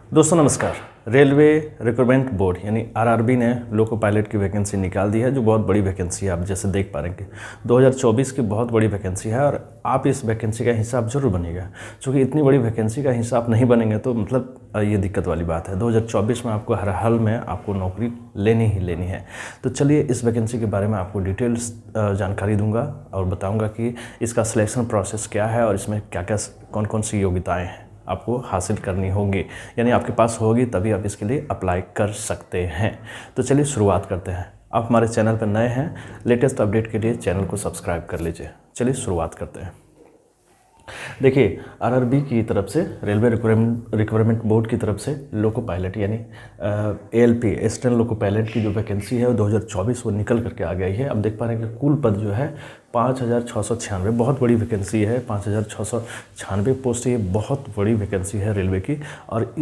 दोस्तों नमस्कार। Railway recruitment board यानी आरआरबी ने लोको पायलट की वैकेंसी निकाल दी है, जो बहुत बड़ी वैकेंसी है। आप जैसे देख पा रहे हैं कि 2024 की बहुत बड़ी वैकेंसी है और आप इस वैकेंसी का हिस्सा आप जरूर बनिएगा। क्योंकि इतनी बड़ी वैकेंसी का हिस्सा आप नहीं बनेंगे तो मतलब ये दिक्कत वाली बात है। 2024 में आपको हर हाल में आपको नौकरी लेनी ही लेनी है। तो चलिए इस वैकेंसी के बारे में आपको डिटेल्स जानकारी दूंगा और बताऊँगा कि इसका सिलेक्शन प्रोसेस क्या है और इसमें क्या क्या कौन कौन सी योग्यताएँ हैं आपको हासिल करनी होगी, यानी आपके पास होगी तभी आप इसके लिए अप्लाई कर सकते हैं। तो चलिए शुरुआत करते हैं। आप हमारे चैनल पर नए हैं, लेटेस्ट अपडेट के लिए चैनल को सब्सक्राइब कर लीजिए। चलिए शुरुआत करते हैं। देखिए, आरआरबी की तरफ से, रेलवे रिक्रूटमेंट बोर्ड की तरफ से लोको पायलट यानी एएलपी असिस्टेंट लोको पायलट की जो वैकेंसी है वो 2024 वो निकल करके आ गई है। अब देख पा रहे हैं कि कुल पद जो है 5696, बहुत बड़ी वैकेंसी है। 5696 पोस्ट, ये बहुत बड़ी वैकेंसी है रेलवे की। और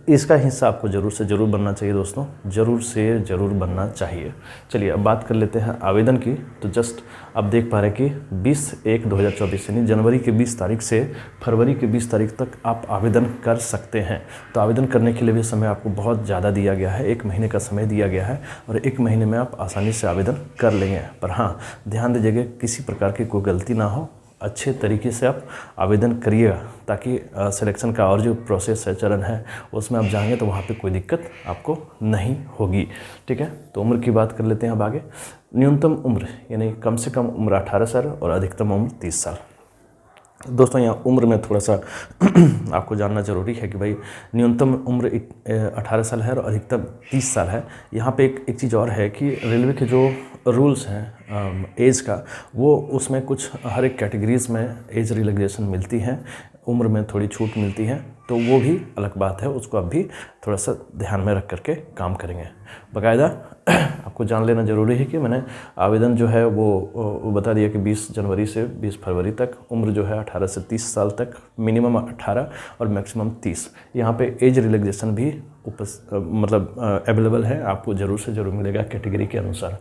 इसका हिस्सा आपको ज़रूर से ज़रूर बनना चाहिए दोस्तों, ज़रूर से ज़रूर बनना चाहिए। चलिए अब बात कर लेते हैं आवेदन की। तो जस्ट आप देख पा रहे हैं कि 20/1/2024 यानी जनवरी की 20 तारीख से फरवरी की 20 तारीख तक आप आवेदन कर सकते हैं। तो आवेदन करने के लिए भी समय आपको बहुत ज़्यादा दिया गया है, 1 महीने का समय दिया गया है और 1 महीने में आप आसानी से आवेदन कर लेंगे। पर हाँ, ध्यान दीजिएगा किसी प्रकार की कोई गलती ना हो, अच्छे तरीके से आप आवेदन करिएगा ताकि सिलेक्शन का और जो प्रोसेस है, चरण है, उसमें आप जाएंगे तो वहाँ पे कोई दिक्कत आपको नहीं होगी। ठीक है, तो उम्र की बात कर लेते हैं अब आगे। न्यूनतम उम्र यानी कम से कम उम्र 18 साल और अधिकतम उम्र 30 साल। दोस्तों यहाँ उम्र में थोड़ा सा आपको जानना ज़रूरी है कि भाई न्यूनतम उम्र 18 साल है और अधिकतम 30 साल है। यहाँ पे एक चीज़ और है कि रेलवे के जो रूल्स हैं एज का, वो उसमें कुछ हर एक कैटेगरीज़ में एज रिलैक्सेशन मिलती है, उम्र में थोड़ी छूट मिलती है। तो वो भी अलग बात है, उसको आप भी थोड़ा सा ध्यान में रख करके काम करेंगे। बाकायदा आपको जान लेना ज़रूरी है कि मैंने आवेदन जो है वो बता दिया कि 20 जनवरी से 20 फरवरी तक उम्र जो है 18 से 30 साल तक, मिनिमम 18 और मैक्सिमम 30। यहाँ पे एज रिलैक्सेशन भी मतलब अवेलेबल है, आपको ज़रूर से ज़रूर मिलेगा कैटेगरी के अनुसार।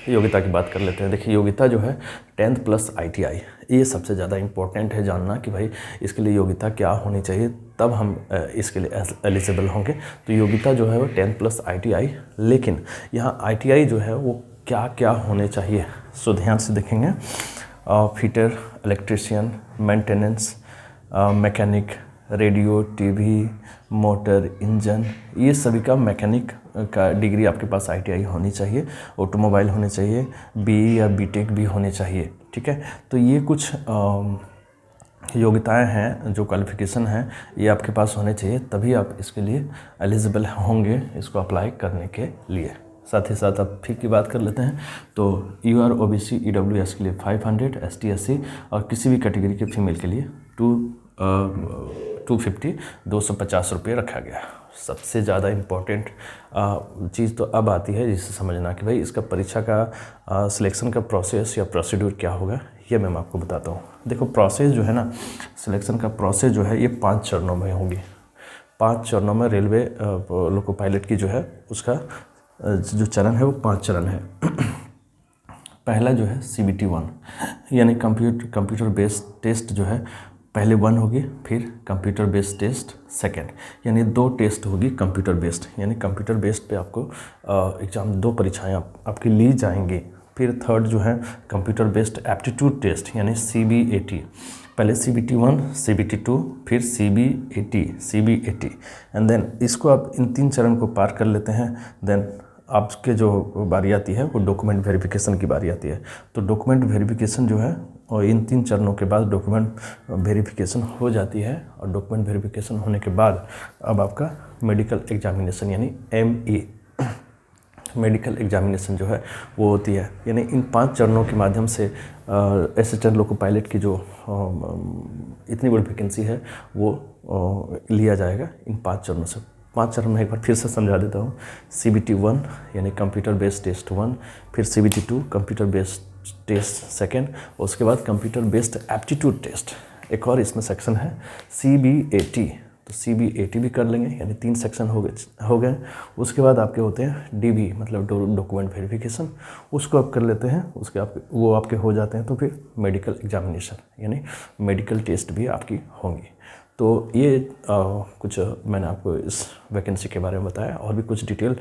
योग्यता की बात कर लेते हैं। देखिए, योग्यता जो है 10th प्लस ITI, ये सबसे ज़्यादा इम्पोर्टेंट है जानना कि भाई इसके लिए योग्यता क्या होनी चाहिए, तब हम इसके लिए एलिजिबल होंगे। तो योग्यता जो है वो 10th प्लस ITI, लेकिन यहाँ ITI जो है वो क्या क्या होने चाहिए, सो ध्यान से देखेंगे। Fitter, electrician, maintenance, mechanic, radio, TV, motor, engine, ये सभी का मैकेनिक का डिग्री आपके पास ITI होनी चाहिए। ऑटोमोबाइल होने चाहिए, BE या BTech भी होने चाहिए। ठीक है, तो ये कुछ योग्यताएं हैं, जो क्वालिफिकेशन हैं, ये आपके पास होने चाहिए, तभी आप इसके लिए एलिजिबल होंगे इसको अप्लाई करने के लिए। साथ ही साथ आप फी की बात कर लेते हैं तो UR OBC EWS के लिए 500, ST SC और किसी भी कैटेगरी के फीमेल के लिए 250 रुपये रखा गया। सबसे ज़्यादा इम्पोर्टेंट चीज़ तो अब आती है जिसे समझना कि भाई इसका परीक्षा का सिलेक्शन का प्रोसेस या प्रोसीड्यूर क्या होगा, ये मैं आपको बताता हूँ। देखो, प्रोसेस जो है ना, सिलेक्शन का प्रोसेस जो है ये 5 चरणों में होगी। 5 चरणों में रेलवे लोको पायलट की जो है उसका जो चरण है वो 5 चरण है। पहला जो है CBT 1 यानी कंप्यूटर बेस्ड टेस्ट जो है, पहले 1 होगी, फिर कंप्यूटर बेस्ड टेस्ट सेकंड, यानी 2 टेस्ट होगी कंप्यूटर बेस्ड, यानी कंप्यूटर बेस्ड पे आपको एग्ज़ाम 2 परीक्षाएं आपकी ली जाएंगी। फिर थर्ड जो है कंप्यूटर बेस्ड एप्टीट्यूड टेस्ट यानी CBAT। पहले CBT 1, CBT 2, फिर CBAT एंड देन इसको आप इन 3 चरण को पार कर लेते हैं, देन आपके जो बारी आती है वो डॉक्यूमेंट वेरिफिकेशन की बारी आती है। तो डॉक्यूमेंट वेरिफिकेशन जो है, और इन 3 चरणों के बाद डॉक्यूमेंट वेरिफिकेशन हो जाती है, और डॉक्यूमेंट वेरिफिकेशन होने के बाद अब आपका मेडिकल एग्जामिनेशन यानी ME मेडिकल एग्जामिनेशन जो है वो होती है। यानी इन 5 चरणों के माध्यम से असिस्टेंट लोको पायलट की जो इतनी बड़ी वैकेंसी है वो लिया जाएगा इन 5 चरणों से। 5 चरण में एक बार फिर से समझा देता हूँ। CBT 1 यानी कंप्यूटर बेस्ड टेस्ट 1, फिर CBT 2 computer based test second, उसके बाद कंप्यूटर बेस्ड एप्टीट्यूड टेस्ट। एक और इसमें सेक्शन है CBAT, तो CBAT भी कर लेंगे, यानी 3 सेक्शन हो गए। उसके बाद आपके होते हैं DB मतलब डॉक्यूमेंट वेरिफिकेशन, उसको आप कर लेते हैं, वो आपके हो जाते हैं। तो फिर मेडिकल एग्जामिनेशन यानी मेडिकल टेस्ट भी आपकी होंगी। तो ये कुछ मैंने आपको इस वैकेंसी के बारे में बताया, और भी कुछ डिटेल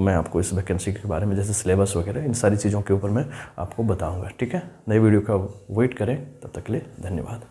मैं आपको इस वैकेंसी के बारे में, जैसे सिलेबस वगैरह, इन सारी चीज़ों के ऊपर मैं आपको बताऊंगा। ठीक है, नई वीडियो का वेट करें, तब तक के लिए धन्यवाद।